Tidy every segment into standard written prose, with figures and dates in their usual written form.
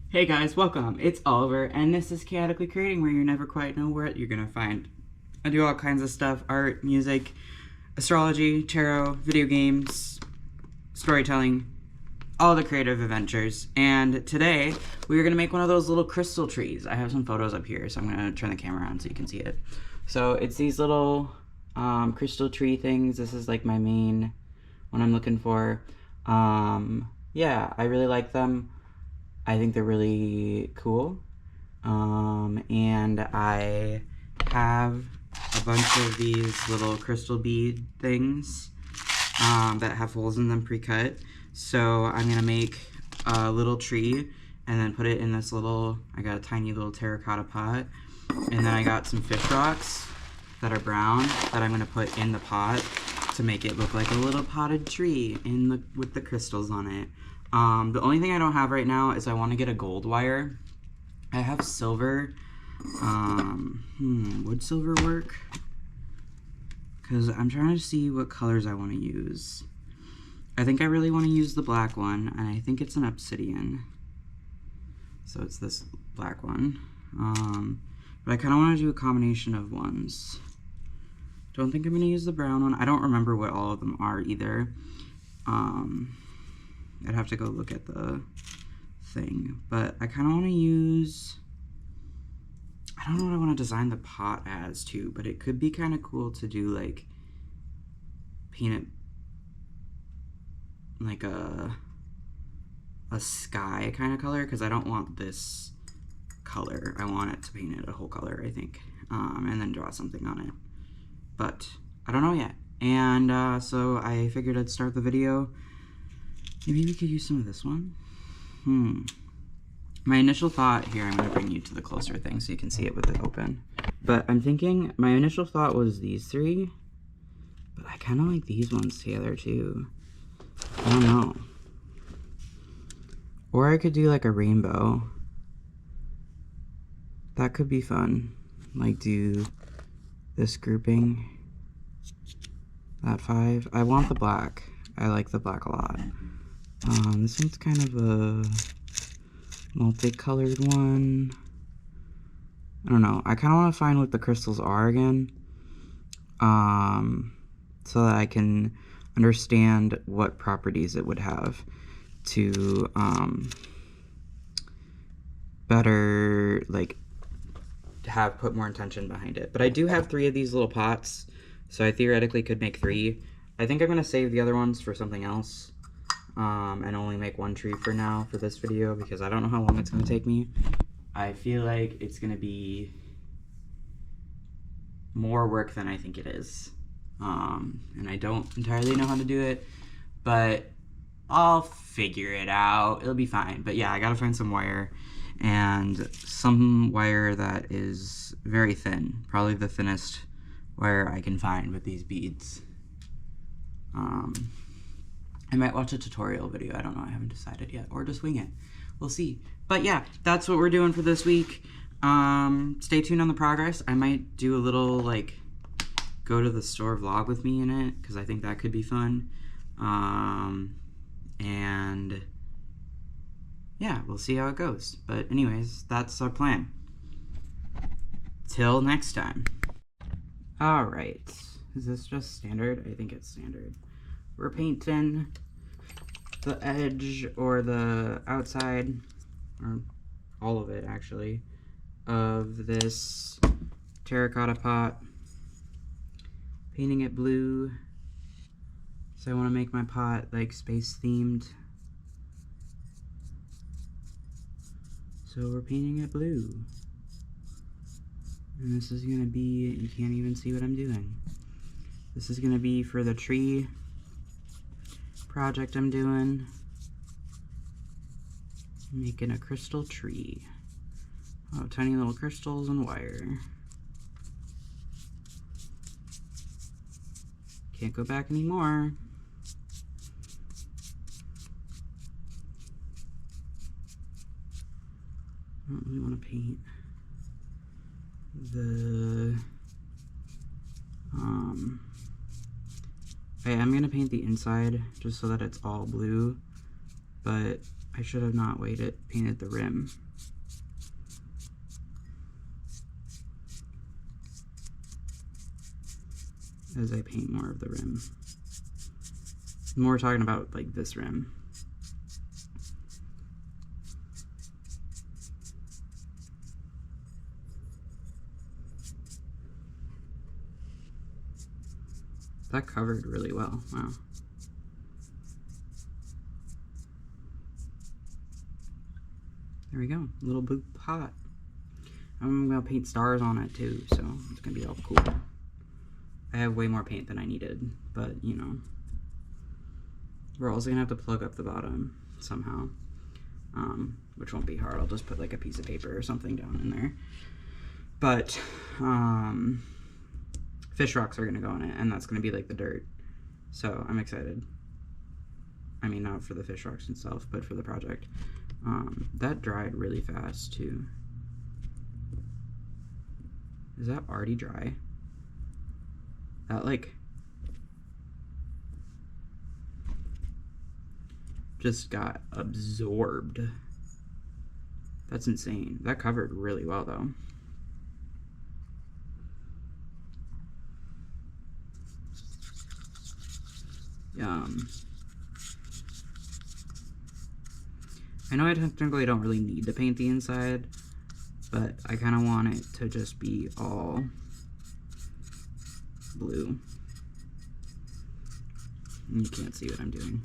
Hey guys, welcome. It's Oliver, and this is Chaotically Creating, where you never quite know what you're gonna find. I do all kinds of stuff: art, music, astrology, tarot, video games, storytelling, all the creative adventures. And today, we're gonna make one of those little crystal trees. I have some photos up here, so I'm gonna turn the camera on so you can see it. So it's these little crystal tree things. This is like my main one I'm looking for. Yeah, I really like them. I think they're really cool. And I have a bunch of these little crystal bead things that have holes in them pre-cut. So I'm gonna make a little tree and then put it in this little, I got a tiny little terracotta pot. And then I got some fish rocks that are brown that I'm gonna put in the pot to make it look like a little potted tree with the crystals on it. The only thing I don't have right now is I want to get a gold wire. I have silver. Would silver work? Because I'm trying to see what colors I want to use. I think I really want to use the black one, and I think it's an obsidian. So it's this black one. But I kind of want to do a combination of ones. Don't think I'm going to use the brown one. I don't remember what all of them are either. I'd have to go look at the thing, but I kind of want to use, I don't know what I want to design the pot as too, but it could be kind of cool to do like paint it like a sky kind of color, because I don't want this color. I want it to paint it a whole color, I think, and then draw something on it, but I don't know yet. And so I figured I'd start the video. Maybe we could use some of this one. My initial thought here, I'm going to bring you to the closer thing so you can see it with it open. But I'm thinking, my initial thought was these three, but I kind of like these ones together too. I don't know. Or I could do like a rainbow. That could be fun. Like do this grouping. That 5. I want the black. I like the black a lot. This one's kind of a multicolored one. I don't know. I kind of want to find what the crystals are again, so that I can understand what properties it would have to better like put more intention behind it. But I do have 3 of these little pots, so I theoretically could make 3. I think I'm gonna save the other ones for something else. And only make 1 tree for now for this video, because I don't know how long it's going to take me. I feel like it's going to be more work than I think it is. And I don't entirely know how to do it, but I'll figure it out. It'll be fine. But yeah, I got to find some wire, and some wire that is very thin. Probably the thinnest wire I can find with these beads. I might watch a tutorial video. I don't know. I haven't decided yet. Or just wing it. We'll see. But yeah, that's what we're doing for this week. Stay tuned on the progress. I might do a little, like, go to the store vlog with me in it, because I think that could be fun. And yeah, we'll see how it goes. But anyways, that's our plan. Till next time. Alright. Is this just standard? I think it's standard. We're painting the edge, or the outside, or all of it actually, of this terracotta pot. Painting it blue, so I want to make my pot like space themed. So we're painting it blue. And this is going to be, you can't even see what I'm doing. This is going to be for the tree project I'm doing. Making a crystal tree. Oh, tiny little crystals and wire. Can't go back anymore. I don't really want to paint the I am going to paint the inside just so that it's all blue, but I should have not painted the rim. As I paint more of the rim. More talking about like this rim. That covered really well. Wow. There we go. Little blue pot. I'm gonna paint stars on it too, so it's gonna be all cool. I have way more paint than I needed, but you know. We're also gonna have to plug up the bottom somehow, which won't be hard. I'll just put like a piece of paper or something down in there. But fish rocks are gonna go in it, and that's gonna be like the dirt. So I'm excited. I mean, not for the fish rocks itself, but for the project. That dried really fast too. Is that already dry? That like just got absorbed. That's insane. That covered really well though. I know I technically don't really need to paint the inside, but I kind of want it to just be all blue. You can't see what I'm doing.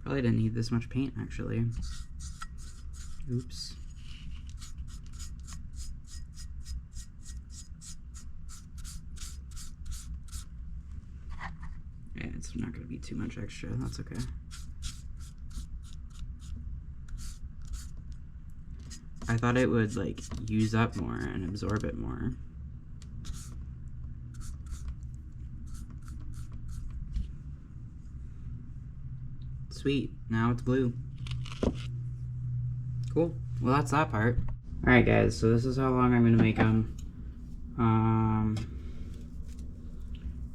Probably didn't need this much paint, actually. Oops. Yeah, it's not going to be too much extra. That's okay. I thought it would, like, use up more and absorb it more. Sweet. Now it's blue. Cool. Well, that's that part. Alright, guys. So this is how long I'm going to make them.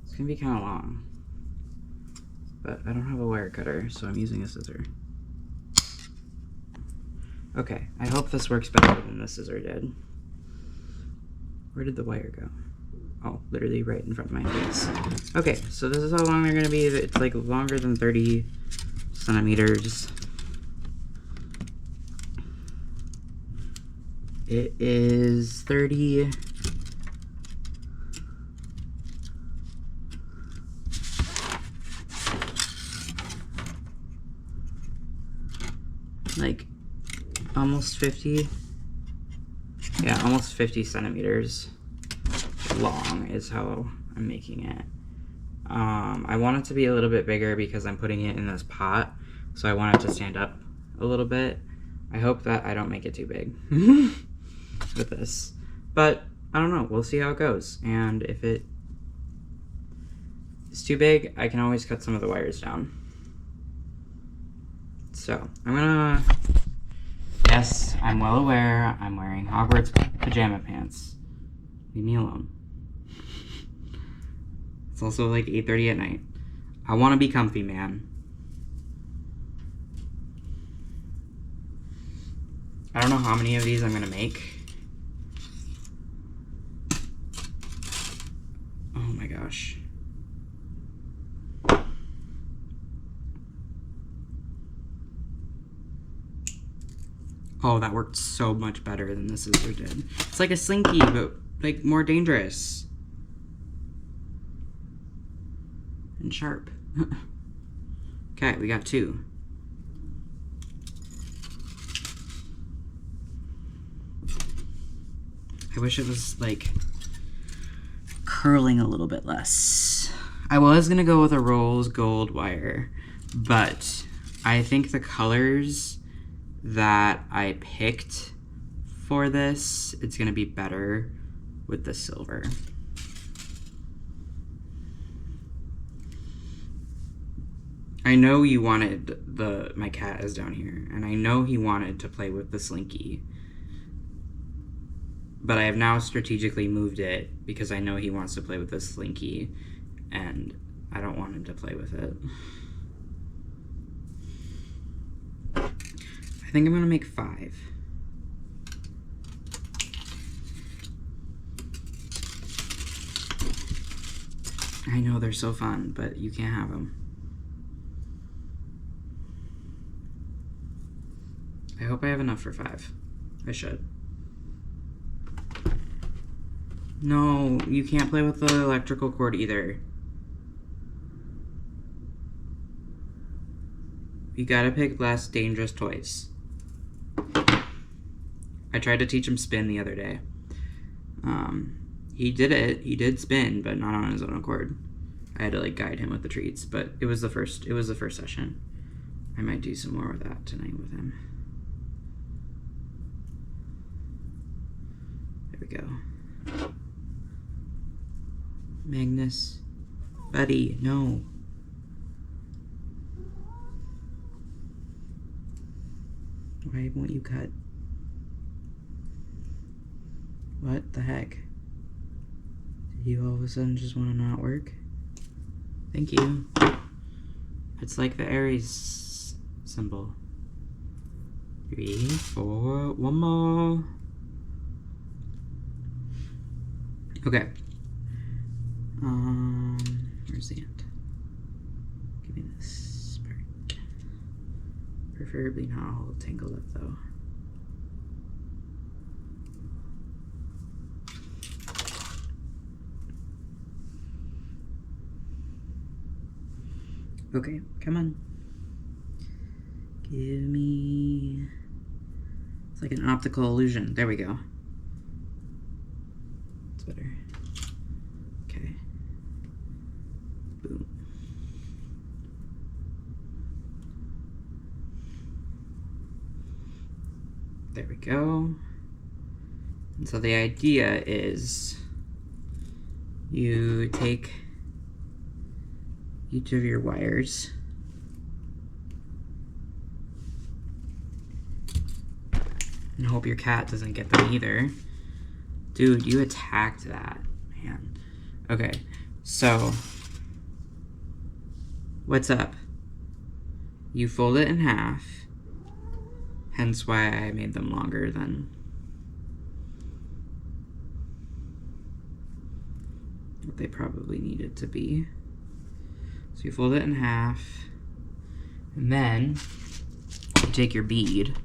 It's going to be kind of long. But I don't have a wire cutter, so I'm using a scissor. Okay. I hope this works better than the scissor did. Where did the wire go? Oh, literally right in front of my face. Okay, so this is how long they're going to be. It's like longer than 30 centimeters. It is 30. Like almost 50. Yeah, almost 50 centimeters long is how I'm making it. I want it to be a little bit bigger because I'm putting it in this pot, so I want it to stand up a little bit. I hope that I don't make it too big with this, but I don't know. We'll see how it goes, and if it is too big, I can always cut some of the wires down. So I'm gonna, yes, I'm well aware I'm wearing Hogwarts pajama pants. Leave me alone. It's also like 8:30 at night. I want to be comfy, man. I don't know how many of these I'm gonna make. Oh my gosh. Oh, that worked so much better than the scissor did. It's like a slinky, but like more dangerous. And sharp. Okay, we got 2. I wish it was like curling a little bit less. I was gonna go with a rose gold wire, but I think the colors that I picked for this, it's gonna be better with the silver. I know you wanted my cat is down here, and I know he wanted to play with the slinky. But I have now strategically moved it because I know he wants to play with this Slinky, and I don't want him to play with it. I think I'm gonna make 5. I know they're so fun, but you can't have them. I hope I have enough for 5. I should. No, you can't play with the electrical cord either. You gotta pick less dangerous toys. I tried to teach him spin the other day. He did it. He did spin, but not on his own accord. I had to like guide him with the treats, but it was the first session. I might do some more of that tonight with him. There we go. Magnus. Buddy, no. Why won't you cut? What the heck? Did you all of a sudden just want to not work? Thank you. It's like the Aries symbol. 3, 4, one more. Okay. Where's the end? Give me this part. Preferably not all tangled up though. Okay, come on. Give me... It's like an optical illusion. There we go. It's better. Okay. Boom. There we go. And so the idea is you take each of your wires and hope your cat doesn't get them either. Dude, you attacked that, man. Okay, so what's up? You fold it in half, hence why I made them longer than what they probably needed to be. So you fold it in half, and then you take your bead.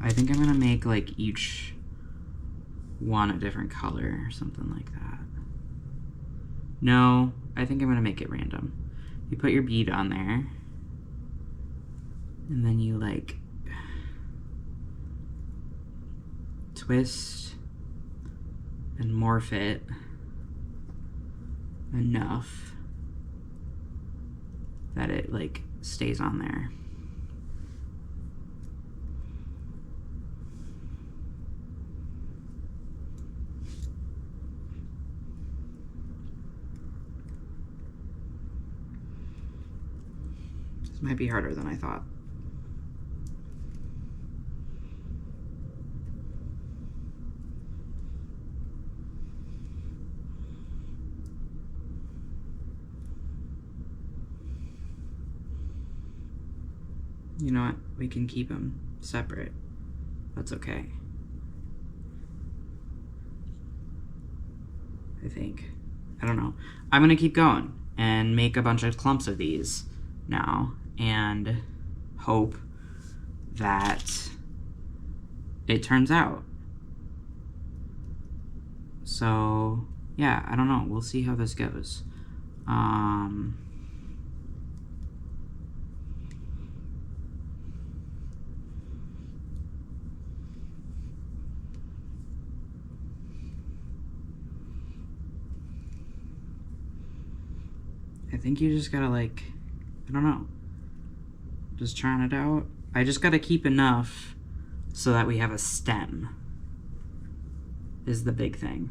I think I'm gonna make like each one a different color or something like that. No, I think I'm gonna make it random. You put your bead on there, and then you like twist and morph it enough that it like stays on there. This might be harder than I thought. You know what? We can keep them separate. That's okay. I think. I don't know. I'm gonna keep going and make a bunch of clumps of these now and hope that it turns out. So, yeah, I don't know. We'll see how this goes. I think you just gotta like, I don't know, just trying it out. I just gotta keep enough so that we have a stem is the big thing.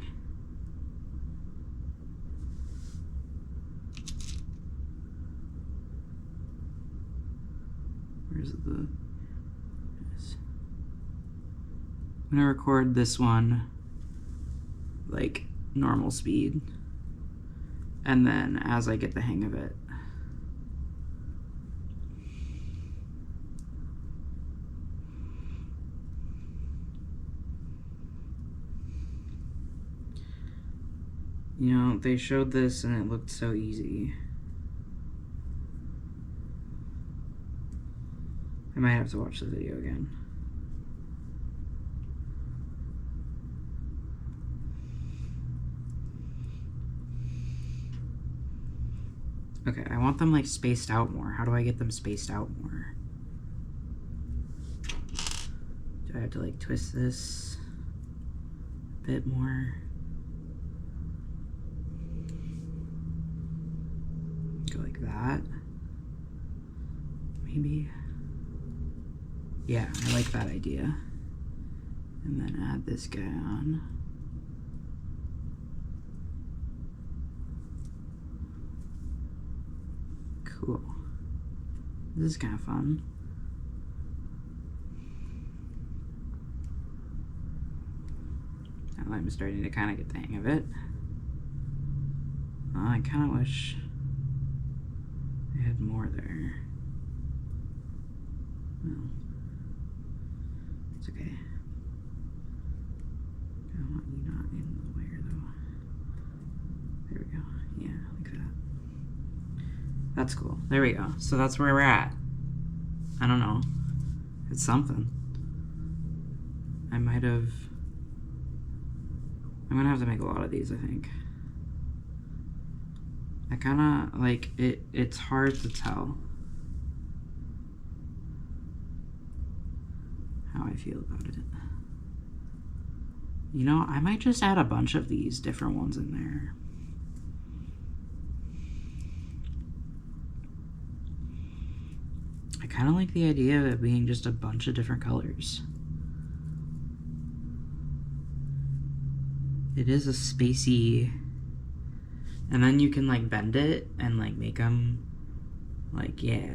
Where's the, I'm gonna record this one like normal speed, and then as I get the hang of it, you know, they showed this and it looked so easy. I might have to watch the video again. Okay, I want them like spaced out more. How do I get them spaced out more? Do I have to like twist this a bit more? Go like that. Maybe. Yeah, I like that idea. And then add this guy on. Cool. This is kind of fun. Now I'm starting to kind of get the hang of it. I kind of wish I had more there. Oh. It's okay. I want you not in the way though. There we go. Yeah, like that. That's cool. There we go. So that's where we're at. I don't know. It's something. I'm gonna have to make a lot of these, I think. I kinda like it. It's hard to tell how I feel about it. You know, I might just add a bunch of these different ones in there. I kind of like the idea of it being just a bunch of different colors. It is a spacey, and then you can like bend it and like make them like, yeah.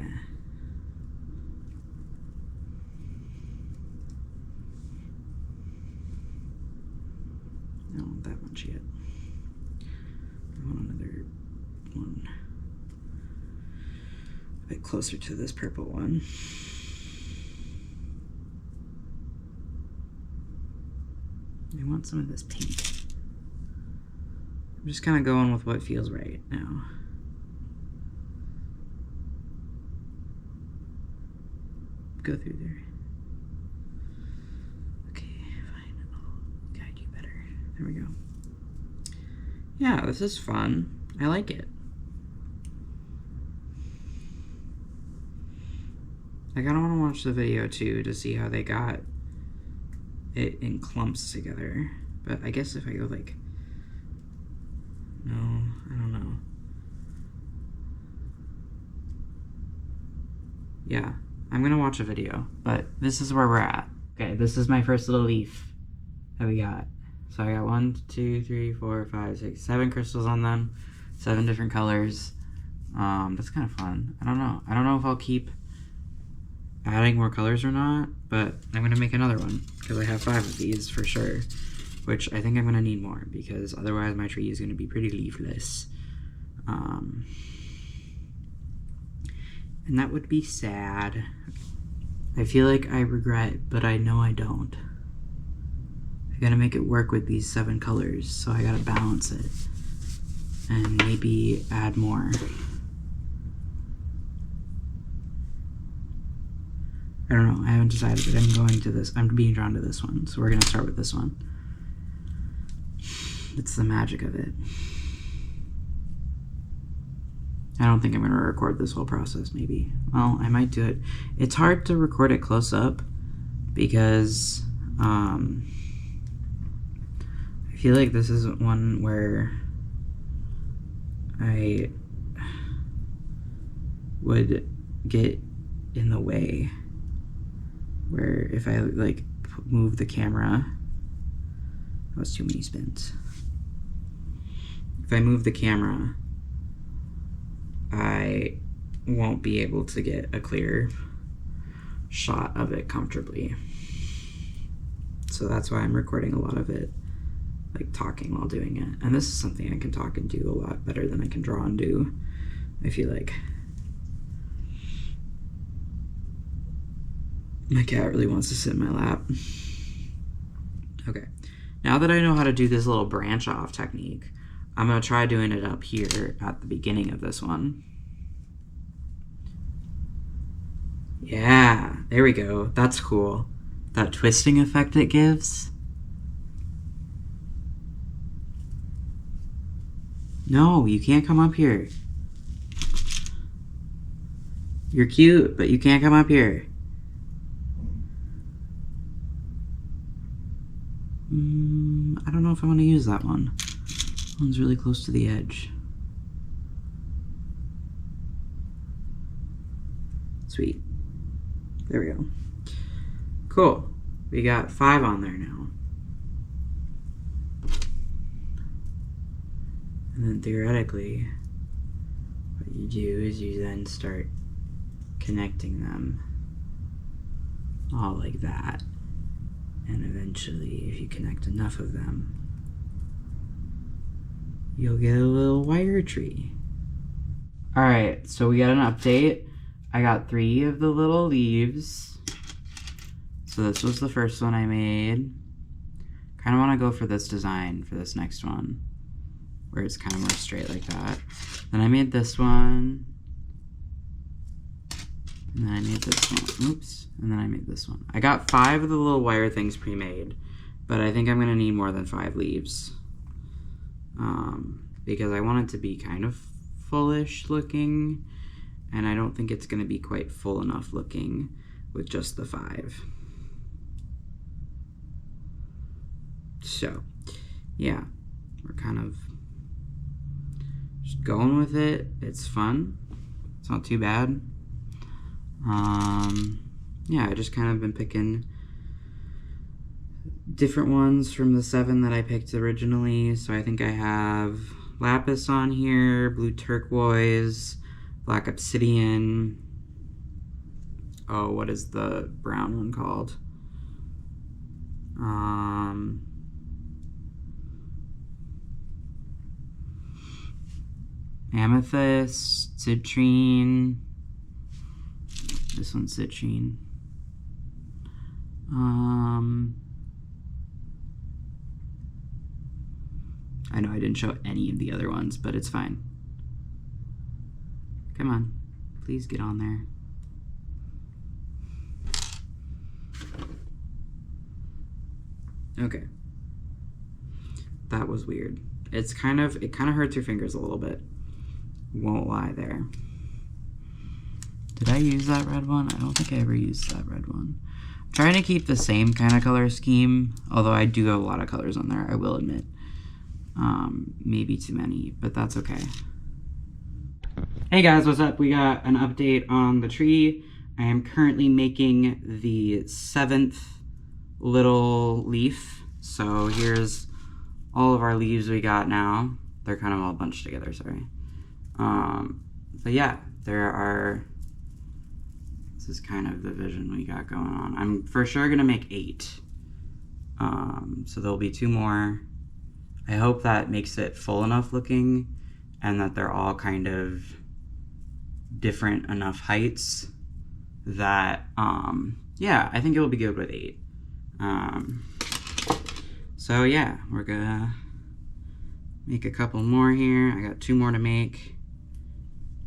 I don't want that much yet. I want another one a bit closer to this purple one. I want some of this pink. I'm just kind of going with what feels right now. Go through there. Okay, fine. I'll guide you better. There we go. Yeah, this is fun. I like it. I kind of want to watch the video too to see how they got it in clumps together. But I guess if I go like, no, I don't know. Yeah, I'm gonna watch a video, but this is where we're at. Okay, this is my first little leaf that we got. So I got 1, 2, 3, 4, 5, 6, 7 crystals on them, 7 different colors. That's kind of fun. I don't know. I don't know if I'll keep adding more colors or not, but I'm gonna make another one because I have 5 of these for sure, which I think I'm gonna need more because otherwise my tree is gonna be pretty leafless. And that would be sad. I feel like I regret, but I know I don't. I gotta make it work with these 7 colors, so I gotta balance it and maybe add more. I don't know, I haven't decided, but I'm being drawn to this one, so we're gonna start with this one. It's the magic of it. I don't think I'm gonna record this whole process, maybe. Well, I might do it. It's hard to record it close up because I feel like this is one where I would get in the way, where if I like move the camera, that was too many spins. If I move the camera, I won't be able to get a clear shot of it comfortably. So that's why I'm recording a lot of it, like talking while doing it. And this is something I can talk and do a lot better than I can draw and do, I feel like. My cat really wants to sit in my lap. Okay, now that I know how to do this little branch off technique, I'm gonna try doing it up here at the beginning of this one. Yeah, there we go. That's cool. That twisting effect it gives. No, you can't come up here. You're cute, but you can't come up here. I don't know if I want to use that one. That one's really close to the edge. Sweet. There we go. Cool. We got 5 on there now. And then theoretically, what you do is you then start connecting them all like that. And eventually, if you connect enough of them, you'll get a little wire tree. Alright, so we got an update. I got 3 of the little leaves. So this was the first one I made. Kind of want to go for this design for this next one, where it's kind of more straight like that. Then I made this one. And then I made this one. Oops. And then I made this one. I got 5 of the little wire things pre-made, but I think I'm going to need more than 5 leaves. Because I want it to be kind of fullish looking, and I don't think it's going to be quite full enough looking with just the 5. So, yeah, we're kind of just going with it. It's fun. It's not too bad. Yeah, I just kind of been picking different ones from the 7 that I picked originally. So I think I have lapis on here, blue turquoise, black obsidian. Oh, what is the brown one called? Amethyst, citrine. This one's citrine. I know I didn't show any of the other ones, but it's fine. Come on, please get on there. Okay. That was weird. It kind of hurts your fingers a little bit. Won't lie there. Did I use that red one? I don't think I ever used that red one. I'm trying to keep the same kind of color scheme, although I do have a lot of colors on there, I will admit. Maybe too many, but that's okay. Hey guys, what's up? We got an update on the tree. I am currently making the 7th little leaf. So here's all of our leaves we got now. They're kind of all bunched together, sorry. But yeah, this is kind of the vision we got going on. I'm for sure gonna make 8. So there'll be 2 more. I hope that makes it full enough looking and that they're all kind of different enough heights that, yeah, I think it'll be good with 8. So yeah, we're gonna make a couple more here. I got 2 more to make,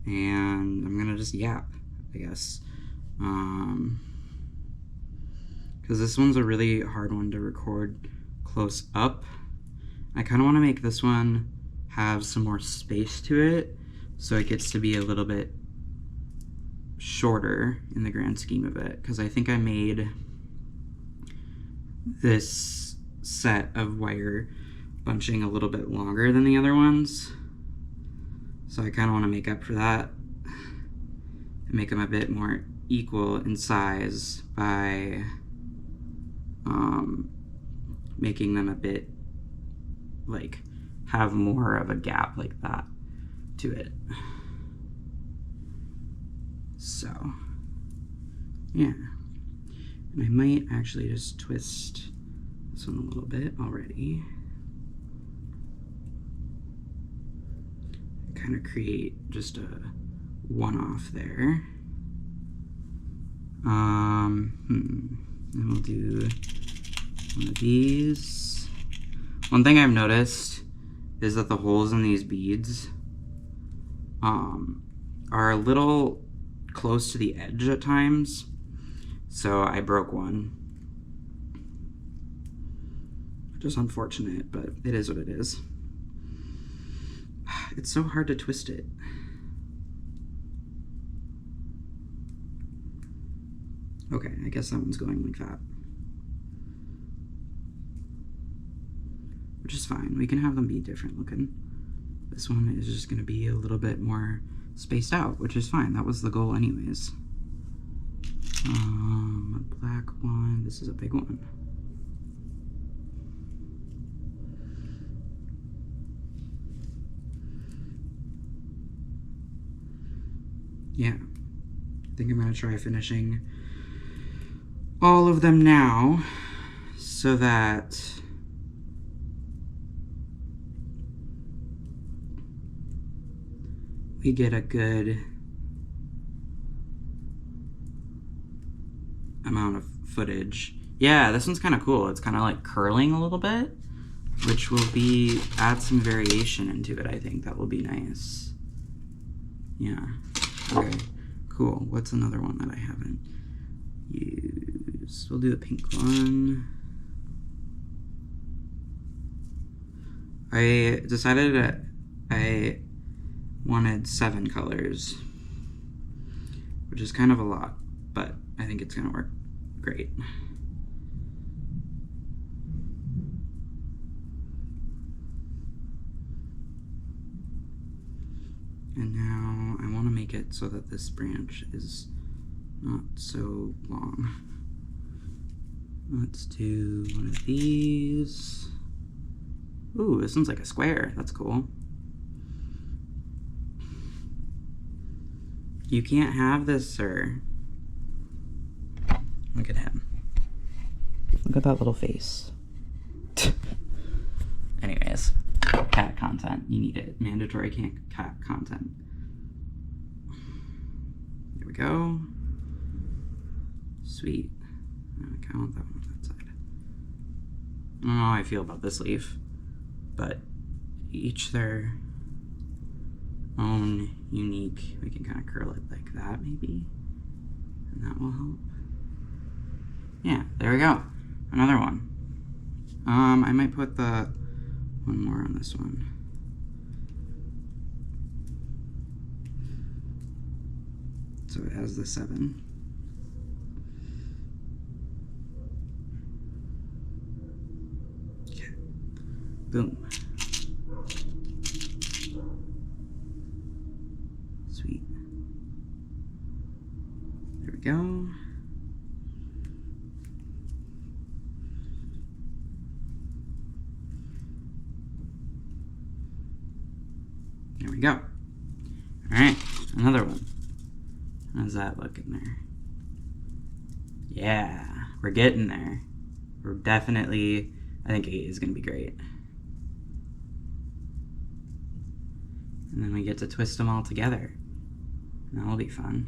and I'm gonna just yap, I guess. Because this one's a really hard one to record close up. I kind of want to make this one have some more space to it, so it gets to be a little bit shorter in the grand scheme of it, because I think I made this set of wire bunching a little bit longer than the other ones, so I kind of want to make up for that and make them a bit more equal in size by making them a bit, like, have more of a gap like that to it. So, yeah. And I might actually just twist this one a little bit already. Kind of create just a one-off there. And we'll do one of these. One thing I've noticed is that the holes in these beads are a little close to the edge at times, so I broke one, which is unfortunate, but it is what it is. It's so hard to twist it. Okay, I guess that one's going like that, which is fine. We can have them be different looking. This one is just going to be a little bit more spaced out, which is fine. That was the goal anyways. A black one. This is a big one. Yeah. I think I'm going to try finishing all of them now so that we get a good amount of footage. Yeah, this one's kind of cool. It's kind of like curling a little bit, which will add some variation into it. I think that will be nice. Yeah. Okay, cool. What's another one that I haven't used? We'll do the pink one. I decided that I wanted 7 colors, which is kind of a lot, but I think it's gonna work great. And now I want to make it so that this branch is not so long. Let's do one of these. Ooh, this one's like a square. That's cool. You can't have this, sir. Look at him. Look at that little face. Anyways, cat content. You need it. Mandatory cat content. There we go. Sweet. Okay, I want that one on that side. I don't know how I feel about this leaf, but each their own unique. We can kind of curl it like that maybe, and that will help. Yeah, there we go. Another one. I might put the one more on this one. So it has the 7. Okay. Boom. Sweet. There we go. There we go. All right, another one. How's that looking there? Yeah, we're getting there. We're definitely, I think 8 is gonna be great. And then we get to twist them all together. And that'll be fun.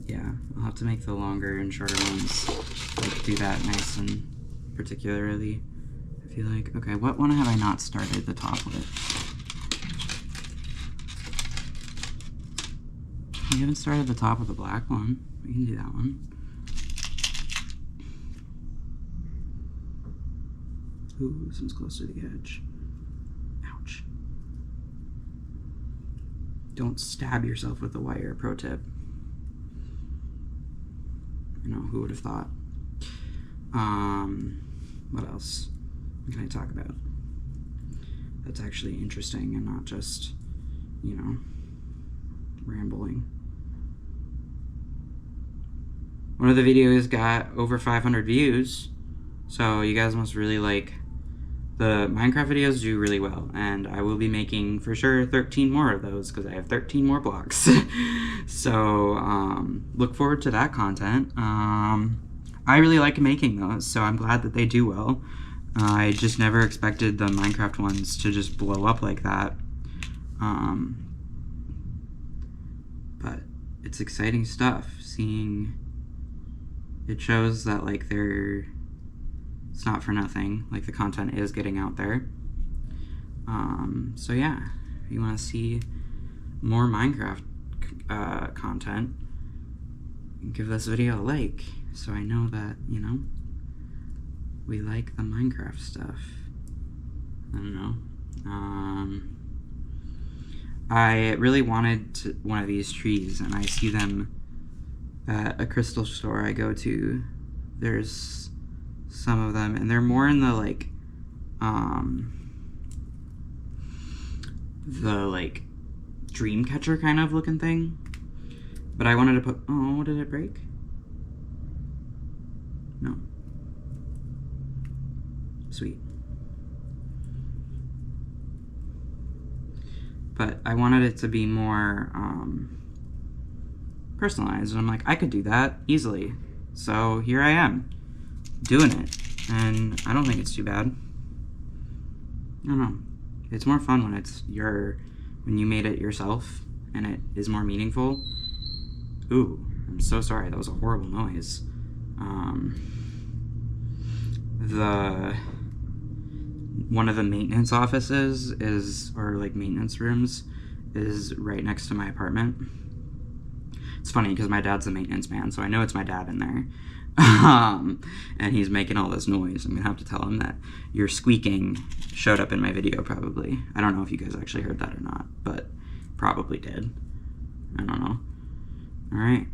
Yeah, I'll have to make the longer and shorter ones, like do that nice and particularly. I feel like, okay, what one have I not started the top with? We haven't started the top with the black one. We can do that one. Ooh, this one's close to the edge. Ouch. Don't stab yourself with the wire, pro tip. You know, who would have thought? What else? What can I talk about that's actually interesting and not just, you know, rambling? One of the videos got over 500 views, so you guys must really like the Minecraft videos. Do really well, and I will be making for sure 13 more of those because I have 13 more blocks. So look forward to that content. I really like making those, so I'm glad that they do well. I just never expected the Minecraft ones to just blow up like that. But it's exciting stuff. Seeing it shows that like it's not for nothing. Like the content is getting out there. So yeah, if you want to see more Minecraft content, give this video a like, so I know that, you know, we like the Minecraft stuff. I don't know. I really wanted one of these trees, and I see them at a crystal store I go to. There's some of them, and they're more in the like dream catcher kind of looking thing. But I wanted to put, oh, did it break? No. Sweet. But I wanted it to be more personalized, and I'm like, I could do that easily. So here I am, doing it, and I don't think it's too bad. I don't know. It's more fun when when you made it yourself, and it is more meaningful. Ooh, I'm so sorry. That was a horrible noise. One of the maintenance offices or like maintenance rooms is right next to my apartment. It's funny because my dad's the maintenance man, so I know it's my dad in there. And he's making all this noise. I'm gonna have to tell him that your squeaking showed up in my video probably. I don't know if you guys actually heard that or not, but probably did. I don't know. All right.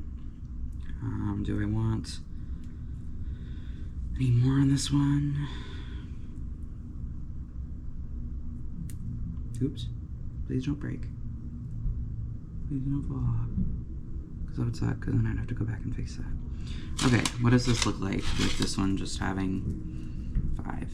Do I want any more on this one? Oops. Please don't break. Please don't fall off. Because that would suck, because then I'd have to go back and fix that. Okay, what does this look like with this one just having 5?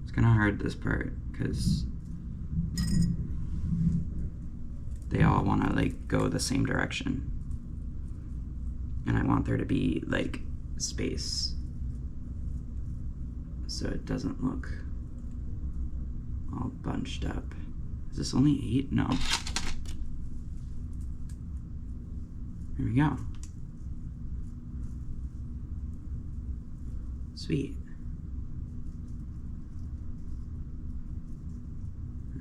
It's kind of hard, this part, because they all want to like go the same direction, and I want there to be like space so it doesn't look all bunched up. Is this only 8? No. There we go. Sweet.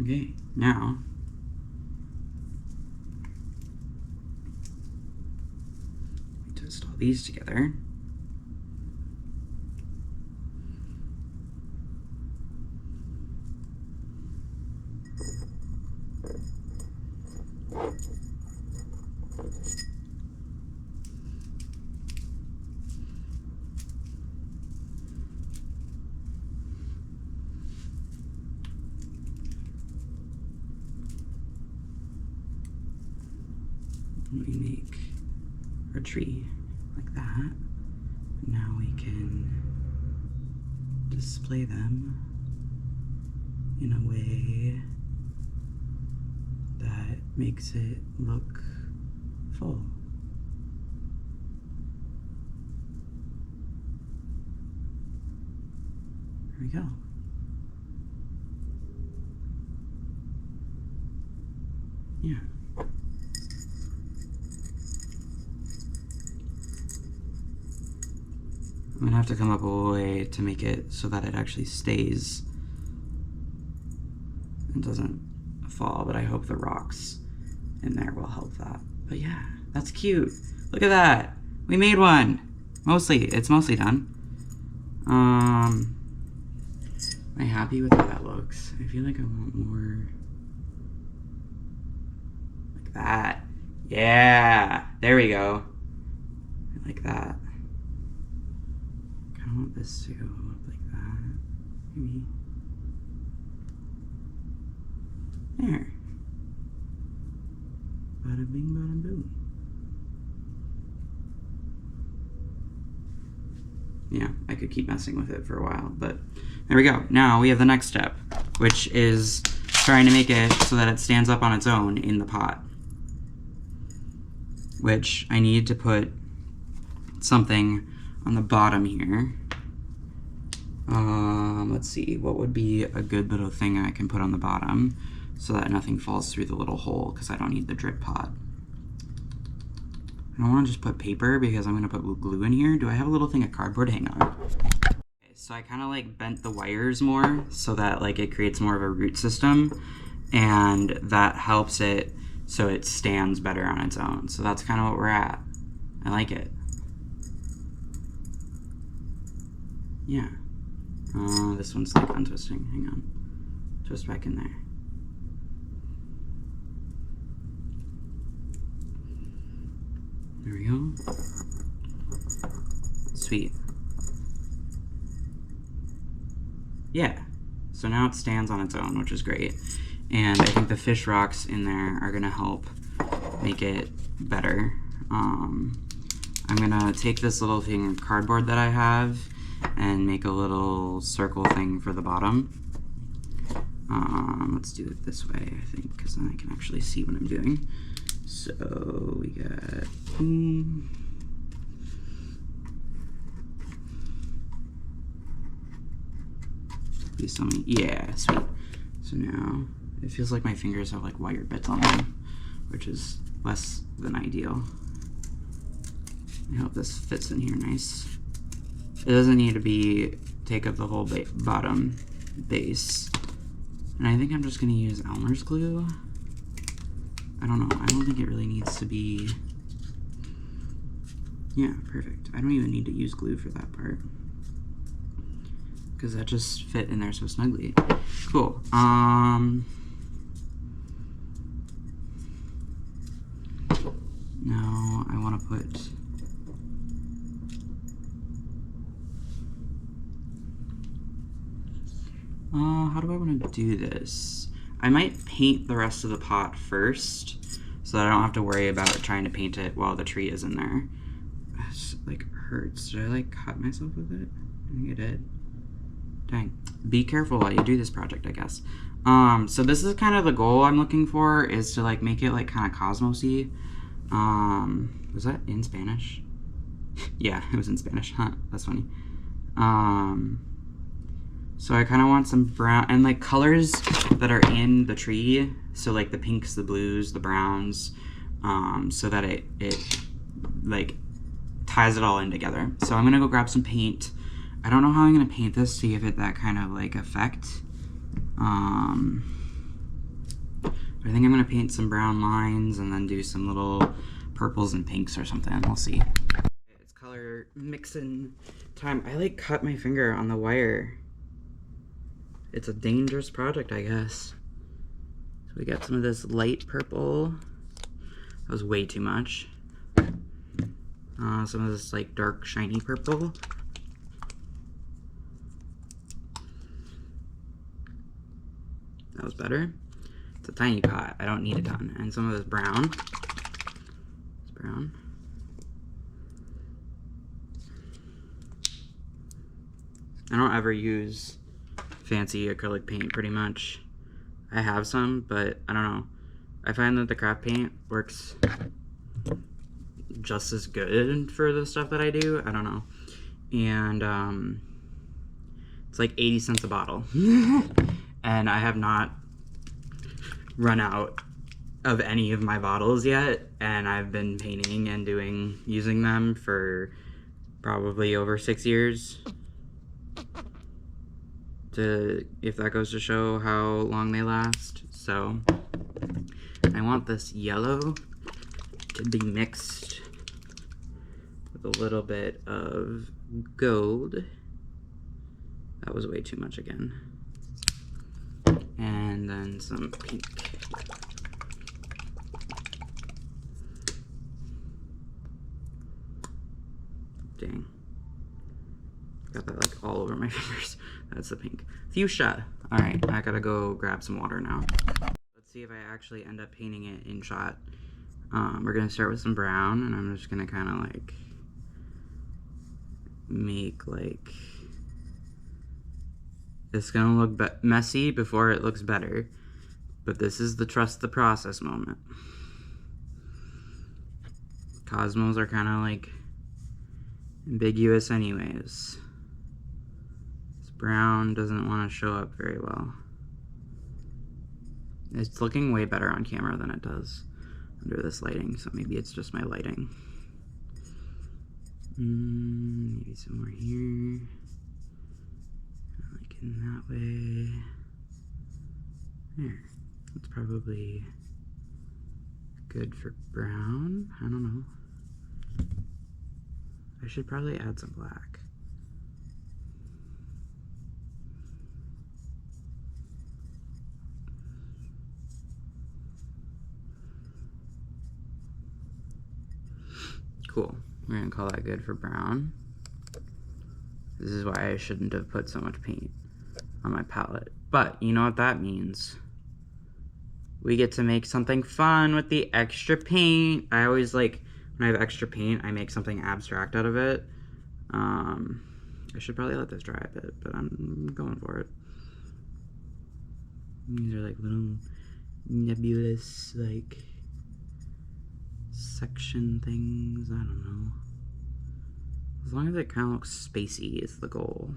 Okay, now to install these together. We make our tree like that. Now we can display them in a way that makes it look full. There we go. Yeah. I'm gonna have to come up with a way to make it so that it actually stays and doesn't fall, but I hope the rocks in there will help that. But yeah, that's cute. Look at that. We made one. It's mostly done. Am I happy with how that looks? I feel like I want more like that. Yeah, there we go. I like that. I want this to go up like that, maybe. There. Bada bing, bada boom. Yeah, I could keep messing with it for a while, but there we go. Now we have the next step, which is trying to make it so that it stands up on its own in the pot. Which I need to put something on the bottom here. Let's see, what would be a good little thing I can put on the bottom so that nothing falls through the little hole, because I don't need the drip pot. I don't want to just put paper because I'm going to put glue in here. Do I have a little thing of cardboard? Hang on. Okay, so I kind of like bent the wires more so that like it creates more of a root system, and that helps it so it stands better on its own. So that's kind of what we're at. I like it. Yeah. This one's like untwisting. Hang on. Twist back in there. There we go. Sweet. Yeah. So now it stands on its own, which is great. And I think the fish rocks in there are gonna help make it better. I'm gonna take this little thing of cardboard that I have and make a little circle thing for the bottom. Let's do it this way, I think, because then I can actually see what I'm doing. So we got do something. Yeah, sweet. So now it feels like my fingers have like wire bits on them, which is less than ideal. I hope this fits in here nice. It doesn't need to take up the whole bottom base. And I think I'm just gonna use Elmer's glue. I don't know, I don't think it really needs to be, yeah, perfect. I don't even need to use glue for that part, because that just fit in there so snugly. Cool. Now I want to put how do I want to do this? I might paint the rest of the pot first so that I don't have to worry about trying to paint it while the tree is in there. It like hurts. Did I like cut myself with it? I think I did. Dang. Be careful while you do this project, I guess. So this is kind of the goal I'm looking for, is to like make it like kind of Cosmos-y. Was that in Spanish? Yeah, it was in Spanish. Huh, that's funny. So I kind of want some brown and like colors that are in the tree. So like the pinks, the blues, the browns, so that it like ties it all in together. So I'm gonna go grab some paint. I don't know how I'm gonna paint this to give it that kind of like effect. I think I'm gonna paint some brown lines and then do some little purples and pinks or something. We'll see. It's color mixing time. I like cut my finger on the wire. It's a dangerous project, I guess. So we got some of this light purple. That was way too much. Some of this like dark shiny purple. That was better. It's a tiny pot. I don't need a ton. And some of this brown. It's brown. I don't ever use fancy acrylic paint, pretty much. I have some, but I don't know. I find that the craft paint works just as good for the stuff that I do. I don't know. And it's like 80 cents a bottle. And I have not run out of any of my bottles yet, and I've been painting and using them for probably over 6 years. If that goes to show how long they last. So I want this yellow to be mixed with a little bit of gold. That was way too much again. And then some pink. Dang. Got that like all over my fingers. That's the pink. Fuchsia. Alright, I gotta go grab some water now. Let's see if I actually end up painting it in shot. We're gonna start with some brown, and I'm just gonna kind of like make like, it's gonna look messy before it looks better, but this is the trust the process moment. Cosmos are kind of like ambiguous anyways. This brown doesn't want to show up very well. It's looking way better on camera than it does under this lighting, so maybe it's just my lighting. Maybe some more here. Like in that way. There. That's probably good for brown. I don't know. I should probably add some black. Cool. We're gonna call that good for brown. This is why I shouldn't have put so much paint on my palette. But you know what that means. We get to make something fun with the extra paint. I always like, when I have extra paint, I make something abstract out of it. I should probably let this dry a bit, but I'm going for it. These are like little nebulous, like, section things. I don't know. As long as it kind of looks spacey is the goal.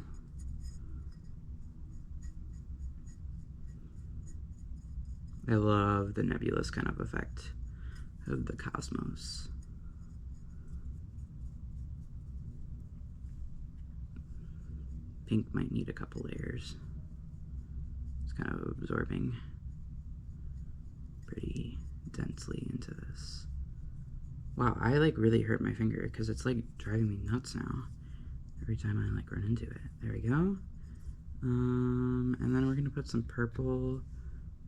I love the nebulous kind of effect of the cosmos. Pink might need a couple layers. It's kind of absorbing pretty densely into this. Wow, I like really hurt my finger because it's like driving me nuts now every time I like run into it. There we go. And then we're gonna put some purple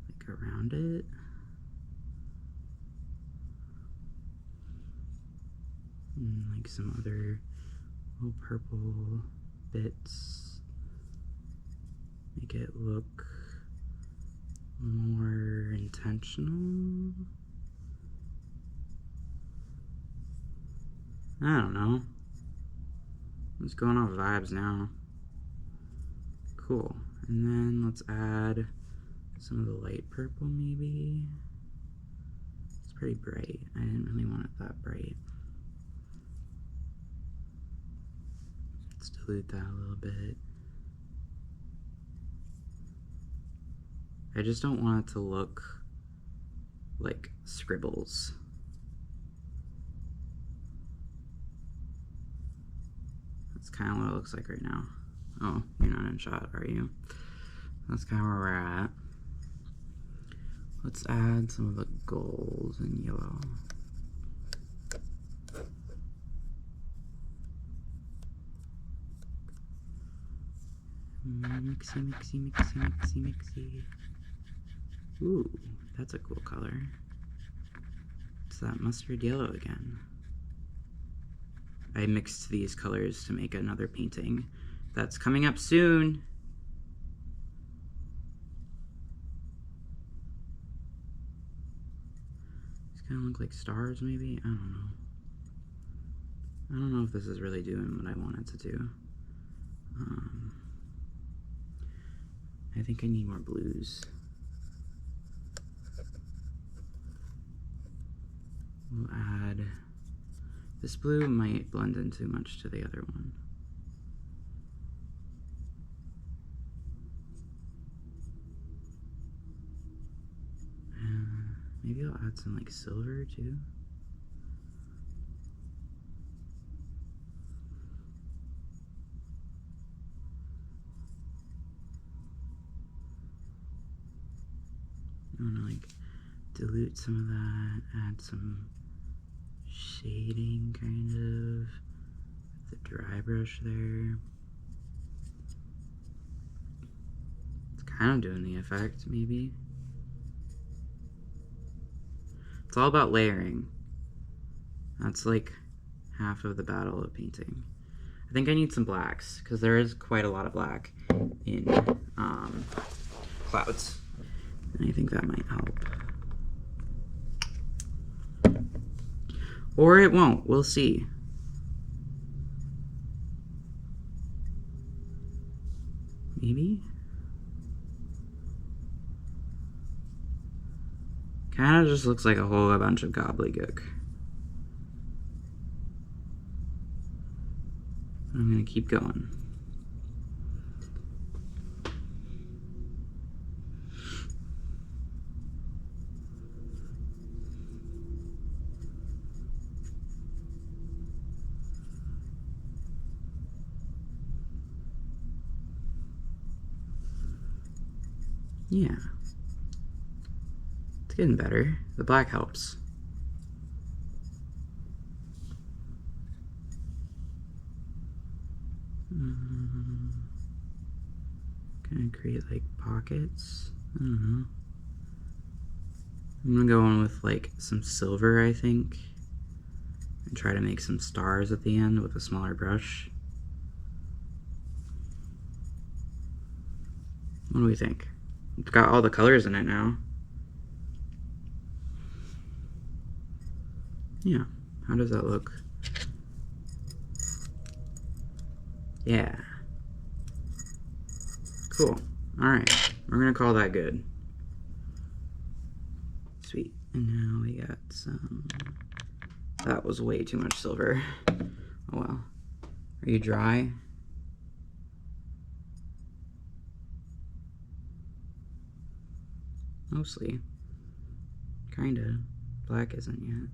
like around it. And like some other little purple bits. Make it look more intentional. I don't know. I'm just going off vibes now. Cool. And then let's add some of the light purple maybe. It's pretty bright. I didn't really want it that bright. Let's dilute that a little bit. I just don't want it to look like scribbles. That's kind of what it looks like right now. Oh, you're not in shot, are you? That's kind of where we're at. Let's add some of the golds and yellow. Mixy, mixy, mixy, mixy, mixy. Ooh, that's a cool color. It's that mustard yellow again. I mixed these colors to make another painting that's coming up soon. These kind of look like stars maybe? I don't know. I don't know if this is really doing what I want it to do. I think I need more blues. We'll add, this blue might blend in too much to the other one. Maybe I'll add some like silver too. I want to like dilute some of that, add some shading kind of with the dry brush there. It's kind of doing the effect maybe. It's all about layering. That's like half of the battle of painting. I think I need some blacks because there is quite a lot of black in clouds. And I think that might help. Or it won't. We'll see. Maybe? Kind of just looks like a whole bunch of gobbledygook. I'm gonna keep going. Yeah. It's getting better. The black helps. Gonna create like pockets. I don't know. I'm gonna go in with like some silver, I think, and try to make some stars at the end with a smaller brush. What do we think? It's got all the colors in it now. Yeah, how does that look? Yeah. Cool. Alright, we're gonna call that good. Sweet. And now we got some... That was way too much silver. Oh well. Are you dry? Mostly. Kinda. Black isn't yet.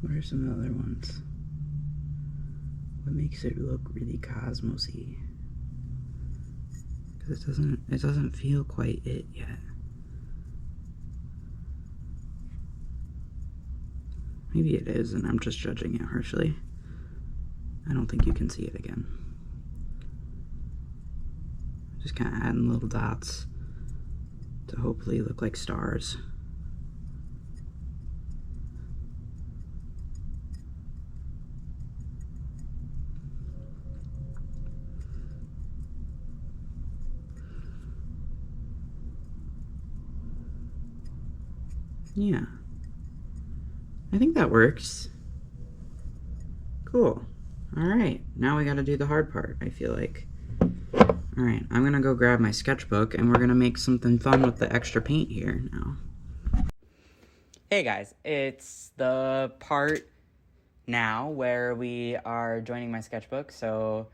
What are some other ones? What makes it look really cosmosy? Because it doesn't feel quite it yet. Maybe it is, and I'm just judging it harshly. I don't think you can see it again. Just kind of adding little dots to hopefully look like stars. Yeah. I think that works. Cool. Alright, now we gotta do the hard part, I feel like. Alright, I'm gonna go grab my sketchbook and we're gonna make something fun with the extra paint here now. Hey guys, it's the part now where we are joining my sketchbook. So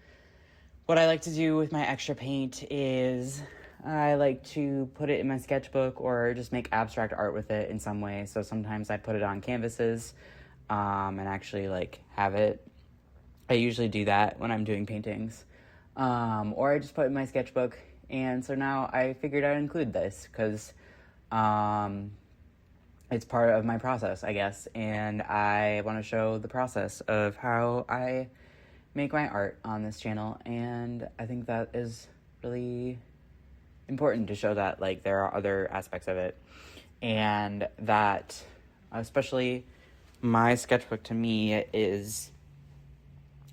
what I like to do with my extra paint is I like to put it in my sketchbook or just make abstract art with it in some way. So sometimes I put it on canvases and actually like have it. I usually do that when I'm doing paintings. Or I just put it in my sketchbook. And so now I figured I'd include this because it's part of my process, I guess. And I want to show the process of how I make my art on this channel. And I think that is really important to show that like there are other aspects of it. And that especially my sketchbook to me is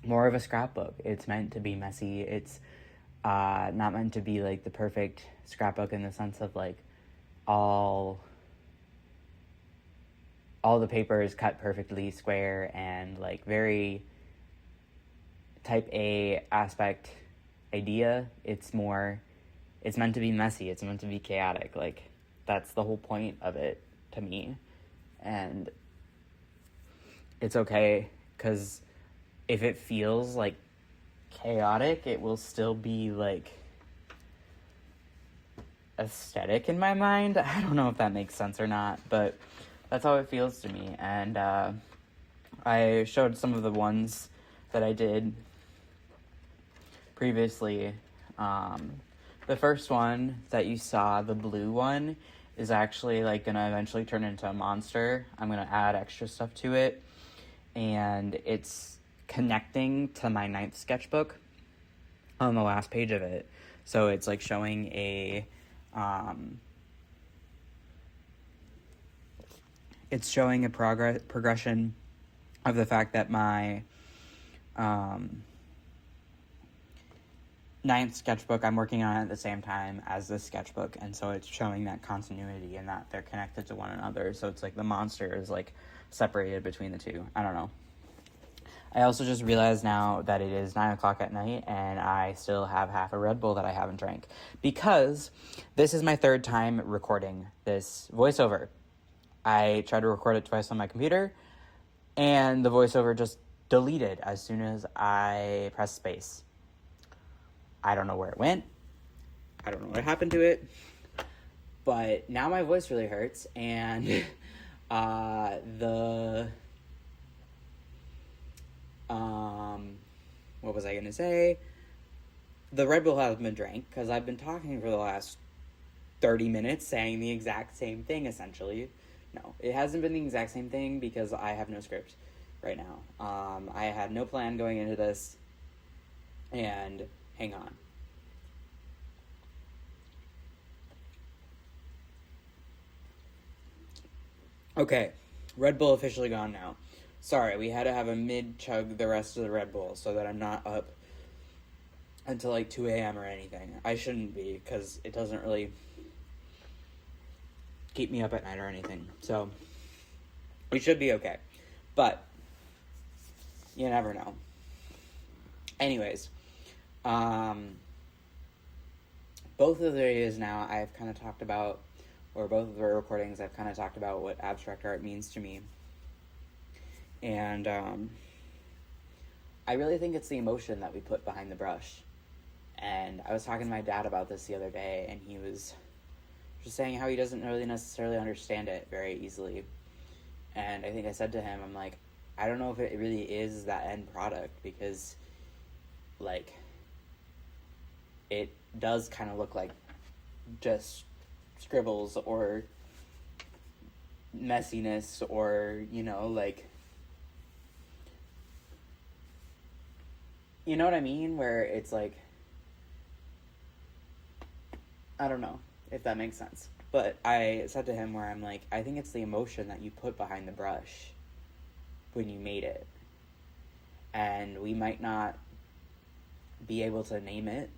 more of a scrapbook. It's meant to be messy. It's not meant to be like the perfect scrapbook in the sense of like all the paper is cut perfectly square and like very type A aspect idea. It's meant to be messy. It's meant to be chaotic. Like that's the whole point of it to me. And it's okay because if it feels like chaotic, it will still be like aesthetic in my mind. I don't know if that makes sense or not, but that's how it feels to me. And I showed some of the ones that I did previously, the first one that you saw, the blue one, is actually like gonna eventually turn into a monster. I'm gonna add extra stuff to it, and it's connecting to my 9th sketchbook on the last page of it. So it's like showing a progression of the fact that my 9th sketchbook, I'm working on it at the same time as this sketchbook, and so it's showing that continuity and that they're connected to one another. So it's like the monster is like separated between the two. I don't know. I also just realized now that it is 9 o'clock at night and I still have half a Red Bull that I haven't drank, because this is my 3rd time recording this voiceover. I tried to record it twice on my computer, and the voiceover just deleted as soon as I pressed space. I don't know where it went. I don't know what happened to it. But now my voice really hurts, and what was I going to say? The Red Bull hasn't been drank, because I've been talking for the last 30 minutes saying the exact same thing, essentially. No, it hasn't been the exact same thing because I have no script right now. I had no plan going into this, and hang on. Okay, Red Bull officially gone now. Sorry, we had to have a mid-chug the rest of the Red Bull so that I'm not up until like 2 a.m. or anything. I shouldn't be, because it doesn't really keep me up at night or anything. So, we should be okay. But, you never know. Anyways, both of the videos now I've kind of talked about, or both of the recordings I've kind of talked about what abstract art means to me. And I really think it's the emotion that we put behind the brush. And I was talking to my dad about this the other day, and he was just saying how he doesn't really necessarily understand it very easily. And I think I said to him, I'm like, I don't know if it really is that end product, because, like, it does kind of look like just scribbles or messiness, or, you know, like, you know what I mean? Where it's like, I don't know if that makes sense. But I said to him where I'm like, I think it's the emotion that you put behind the brush when you made it. And we might not be able to name it,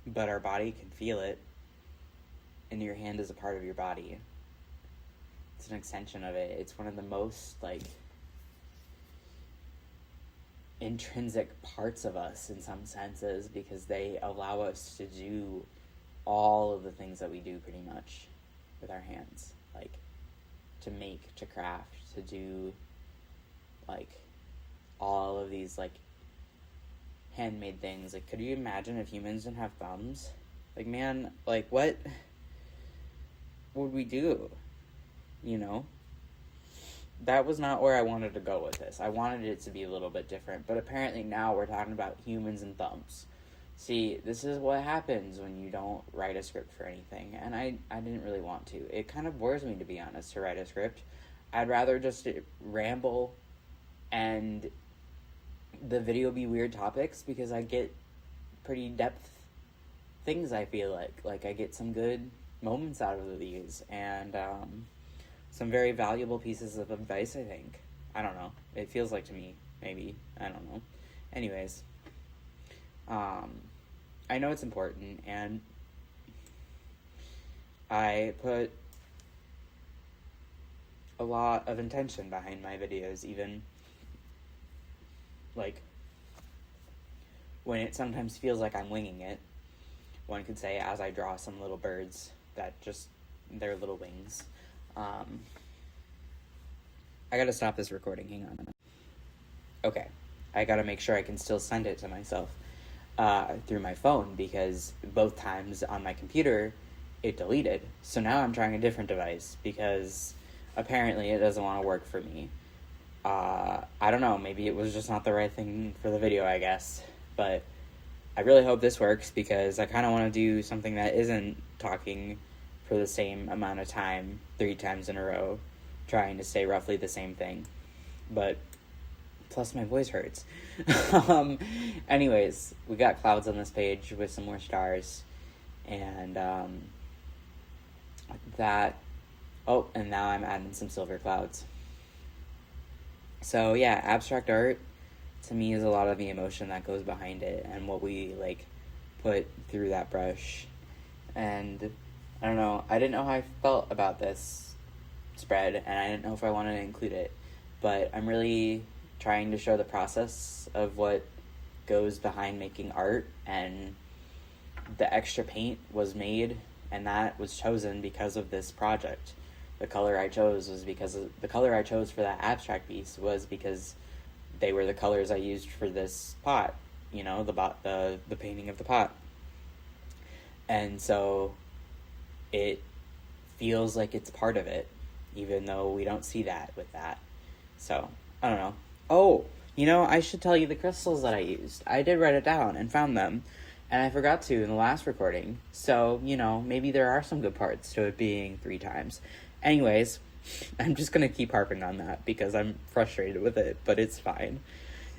but our body can feel it. And your hand is a part of your body. It's an extension of it. It's one of the most, like, intrinsic parts of us in some senses, because they allow us to do all of the things that we do pretty much with our hands, like to make, to craft, to do, like, all of these, like, handmade things. Like, could you imagine if humans didn't have thumbs? Like, man, like, what would we do? You know? That was not where I wanted to go with this. I wanted it to be a little bit different, but apparently now we're talking about humans and thumbs. See, this is what happens when you don't write a script for anything, and I didn't really want to. It kind of bores me, to be honest, to write a script. I'd rather just ramble and the video be weird topics, because I get pretty depth things, I feel like. Like, I get some good moments out of these, and some very valuable pieces of advice, I think. I don't know. It feels like to me, maybe. I don't know. Anyways, I know it's important, and I put a lot of intention behind my videos, even, like, when it sometimes feels like I'm winging it. One could say, as I draw some little birds that just, their little wings. I gotta stop this recording, hang on. Okay, I gotta make sure I can still send it to myself through my phone, because both times on my computer it deleted. So now I'm trying a different device, because apparently it doesn't want to work for me. I don't know, maybe it was just not the right thing for the video, I guess. But I really hope this works because I kind of want to do something that isn't talking for the same amount of time 3 times in a row, trying to say roughly the same thing. But plus my voice hurts. Anyways, we got clouds on this page with some more stars. And and now I'm adding some silver clouds. So yeah, abstract art to me is a lot of the emotion that goes behind it and what we like put through that brush. And I don't know, I didn't know how I felt about this spread, and I didn't know if I wanted to include it, but I'm really trying to show the process of what goes behind making art, and the extra paint was made, and that was chosen because of this project. The color I chose for that abstract piece was because they were the colors I used for this pot, the painting of the pot. And so it feels like it's part of it, even though we don't see that with that. So, I don't know. Oh, I should tell you the crystals that I used. I did write it down and found them, and I forgot to in the last recording. So, maybe there are some good parts to it being 3 times. Anyways, I'm just going to keep harping on that because I'm frustrated with it, but it's fine.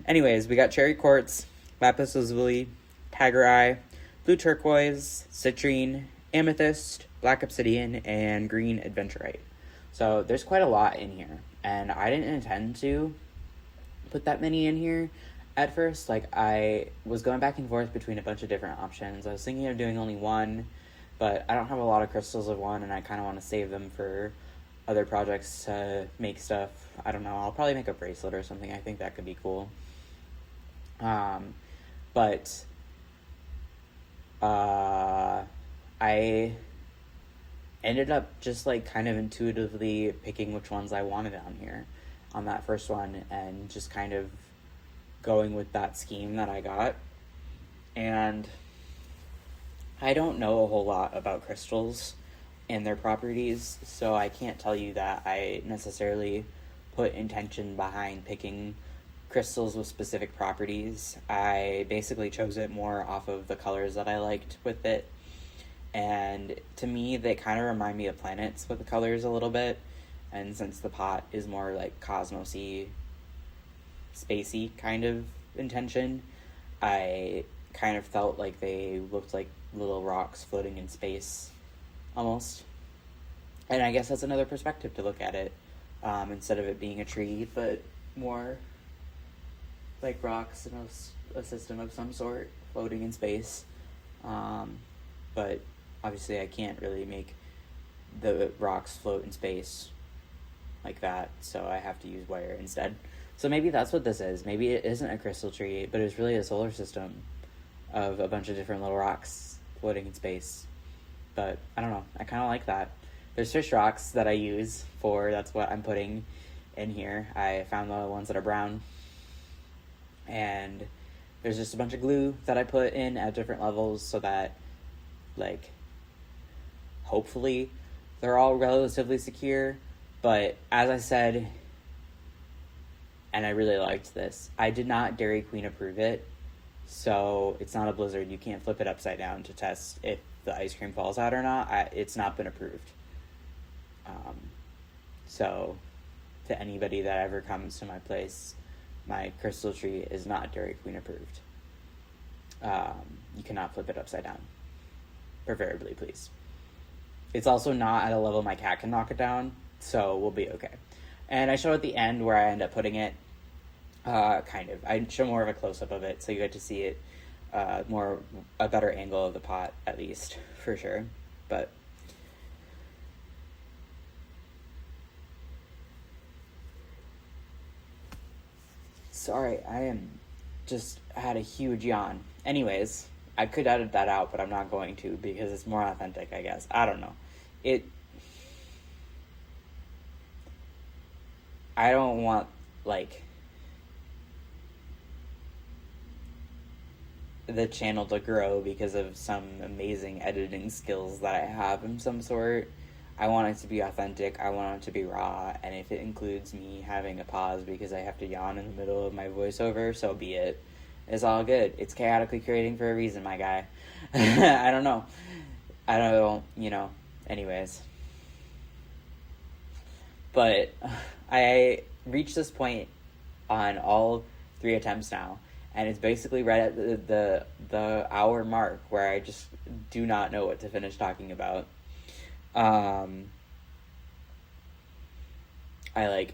Anyways, we got cherry quartz, lapis lazuli, tiger eye, blue turquoise, citrine, amethyst, black obsidian, and green adventurite. So there's quite a lot in here, and I didn't intend to put that many in here at first. Like, I was going back and forth between a bunch of different options. I was thinking of doing only one, but I don't have a lot of crystals of one, and I kind of want to save them for other projects to make stuff. I don't know, I'll probably make a bracelet or something. I think that could be cool. But I ended up just like kind of intuitively picking which ones I wanted on here on that first one, and just kind of going with that scheme that I got. And I don't know a whole lot about crystals and their properties, so I can't tell you that I necessarily put intention behind picking crystals with specific properties. I basically chose it more off of the colors that I liked with it, and to me they kind of remind me of planets with the colors a little bit, and since the pot is more like cosmosy, spacey kind of intention, I kind of felt like they looked like little rocks floating in space almost. And I guess that's another perspective to look at it, instead of it being a tree, but more like rocks in a system of some sort floating in space. But obviously I can't really make the rocks float in space like that, so I have to use wire instead. So maybe that's what this is. Maybe it isn't a crystal tree, but it's really a solar system of a bunch of different little rocks floating in space. But I don't know, I kind of like that. There's fish rocks that I use that's what I'm putting in here. I found the ones that are brown, and there's just a bunch of glue that I put in at different levels so that, like, hopefully they're all relatively secure. But as I said, and I really liked this, I did not Dairy Queen approve it, so it's not a Blizzard. You can't flip it upside down to test if the ice cream falls out or not. It's not been approved. So to anybody that ever comes to my place, my crystal tree is not Dairy Queen approved. You cannot flip it upside down, preferably, please. It's also not at a level my cat can knock it down, so we'll be okay. And I show at the end where I end up putting it, kind of. I show more of a close-up of it, so you get to see it a better angle of the pot, at least, for sure. But sorry, I had a huge yawn. Anyways, I could edit that out, but I'm not going to because it's more authentic, I guess. I don't know. I don't want, like, the channel to grow because of some amazing editing skills that I have in some sort. I want it to be authentic. I want it to be raw. And if it includes me having a pause because I have to yawn in the middle of my voiceover, so be it. It's all good. It's chaotically creating for a reason, my guy. I don't know. Anyways. But I reached this point on all 3 attempts now, and it's basically right at the hour mark where I just do not know what to finish talking about. I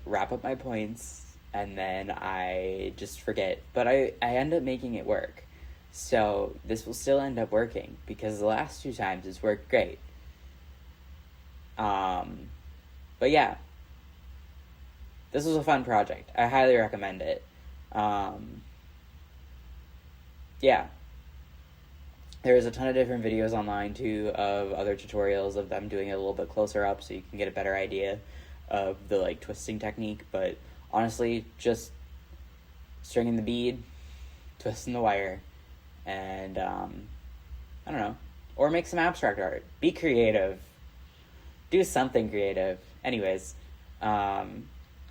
wrap up my points and then I just forget, but I end up making it work. So this will still end up working because the last 2 times it's worked great. But yeah, this was a fun project. I highly recommend it. Yeah. There's a ton of different videos online too of other tutorials of them doing it a little bit closer up so you can get a better idea of the twisting technique. But honestly, just stringing the bead, twisting the wire, and I don't know, or make some abstract art. Be creative. Do something creative. Anyways,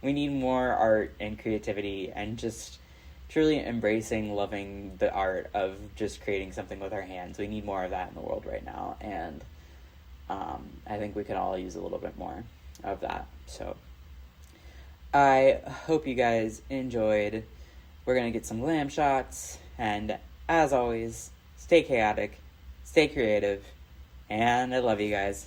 we need more art and creativity and just truly embracing, loving the art of just creating something with our hands. We need more of that in the world right now, and I think we can all use a little bit more of that. So I hope you guys enjoyed. We're going to get some glam shots, and as always, stay chaotic, stay creative, and I love you guys.